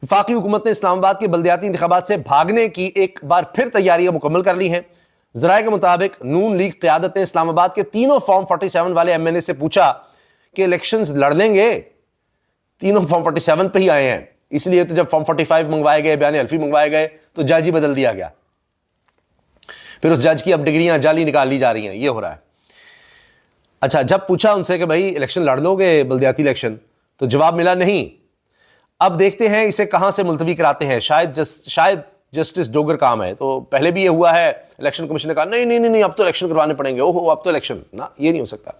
वफाकी हुकूमत ने इस्लामाबाद के बल्दियाती इंतखाबात से भागने की एक बार फिर तैयारियां मुकम्मल कर ली हैं। जराये के मुताबिक नून लीग क़यादत ने इस्लामाबाद के तीनों फॉर्म 47 वाले एमएनए से पूछा कि इलेक्शंस लड़ लेंगे। तीनों फॉर्म 47 पे ही आए हैं, इसलिए तो जब फॉर्म 45 मंगवाए गए, बयान हल्फी मंगवाए गए, तो जज ही बदल दिया गया। फिर उस जज की अब डिग्रियां जाली निकाल ली जा रही हैं, ये हो रहा है। अच्छा, जब पूछा उनसे कि भाई इलेक्शन लड़ लोगे बल्दियाती इलेक्शन, तो जवाब मिला नहीं। अब देखते हैं इसे कहां से मुलतवी कराते हैं। शायद जस्टिस डोगर काम है। तो पहले भी ये हुआ है, इलेक्शन कमीशन ने कहा नहीं नहीं नहीं नहीं अब तो इलेक्शन करवाने पड़ेंगे। ओहो, अब तो इलेक्शन ना, ये नहीं हो सकता,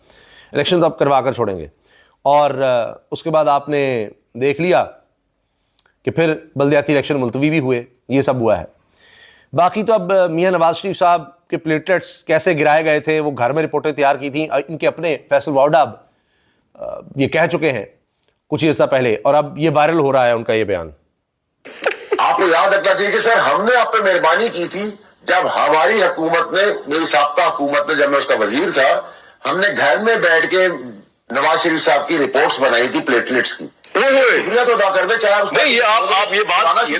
इलेक्शन तो अब करवा कर छोड़ेंगे। और उसके बाद आपने देख लिया कि फिर बल्दियाती इलेक्शन मुलतवी भी हुए, ये सब हुआ है। बाकी तो अब मियां नवाज शरीफ साहब के प्लेटलेट्स कैसे गिराए गए थे, वो घर में रिपोर्टें तैयार की थी। इनके अपने फैसल वाडा ये कह चुके हैं कुछ ही अर्सा पहले, और अब ये वायरल हो रहा है उनका ये बयान। आपको याद रखना चाहिए कि सर हमने आप पे मेहरबानी की थी जब हमारी हुकूमत ने, मेरी साबका हुकूमत ने, जब मैं उसका वजीर था, हमने घर में बैठ के नवाज शरीफ साहब की रिपोर्ट्स बनाई थी प्लेटलेट्स की। शुक्रिया तो अदा कर दे, चाहे नहीं ये आप ये बात ये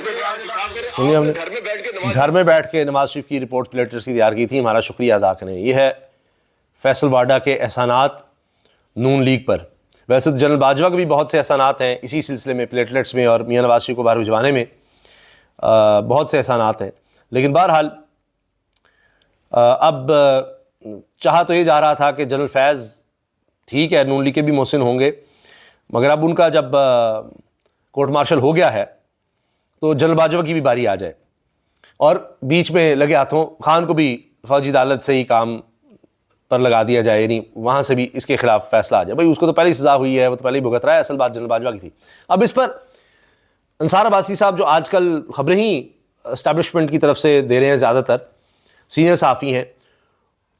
घर में बैठ के नवाज शरीफ की रिपोर्ट प्लेटलेट्स की तैयार की थी, हमारा शुक्रिया अदा करें। यह है फैसल वाडा के एहसानात नून लीग पर। वैसे तो जनरल बाजवा के भी बहुत से एहसानात हैं इसी सिलसिले में, प्लेटलेट्स में और मियां नवाज शरीफ को बाहर भिजवाने में बहुत से एहसानात हैं। लेकिन बहरहाल अब चाहा तो ये जा रहा था कि जनरल फैज़ ठीक है, नून लीग के भी मोहसिन होंगे, मगर अब उनका जब कोर्ट मार्शल हो गया है तो जनरल बाजवा की भी बारी आ जाए और बीच में लगे हाथों खान को भी फौजी अदालत से ही काम पर लगा दिया जाए, यानी वहाँ से भी इसके खिलाफ फैसला आ जाए। भाई उसको तो पहले ही सज़ा हुई है, वो तो पहले ही भुगत रहा है, असल बात जनरल बाजवा की थी। अब इस पर अंसार अब्बासी साहब, जो आजकल खबरें ही एस्टैब्लिशमेंट की तरफ से दे रहे हैं, ज़्यादातर सीनियर साफ़ी हैं,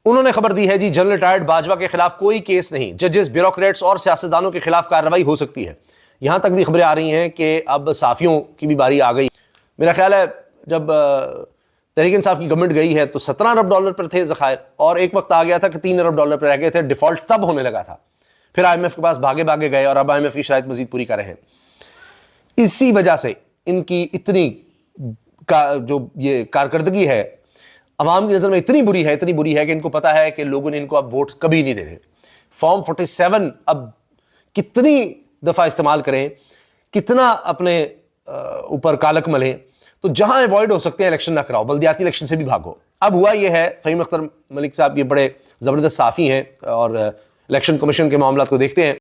उन्होंने खबर दी है जी जनरल रिटायर्ड बाजवा के खिलाफ कोई केस नहीं, जजेस, ब्यूरोक्रेट्स और सियासतदानों के खिलाफ कार्रवाई हो सकती है। यहाँ तक भी खबरें आ रही हैं कि अब साफ़ियों की भी बारी आ गई। मेरा ख्याल है जब तहरीक इंसाफ की गवर्नमेंट गई है तो 17 अरब डॉलर पर थे ज़खायर, और एक वक्त आ गया था कि 3 अरब डॉलर पर रह गए थे। डिफ़ॉल्ट तब होने लगा था, फिर IMF के पास भागे भागे गए और अब IMF की शराइत मजीद पूरी कर रहे हैं। इसी वजह से इनकी इतनी जो ये कारकर्दगी है अवाम की नज़र में इतनी बुरी है कि इनको पता है कि लोगों ने इनको अब वोट कभी नहीं देने। फॉर्म 47 अब कितनी दफ़ा इस्तेमाल करें, कितना अपने ऊपर कालक मलें, तो जहां अवॉइड हो सकते हैं इलेक्शन ना कराओ, बल्दियाती इलेक्शन से भी भागो। अब हुआ ये है, फ़हीम अख्तर मलिक साहब ये बड़े ज़बरदस्त साफ़ी हैं और इलेक्शन कमीशन के मामला को देखते हैं।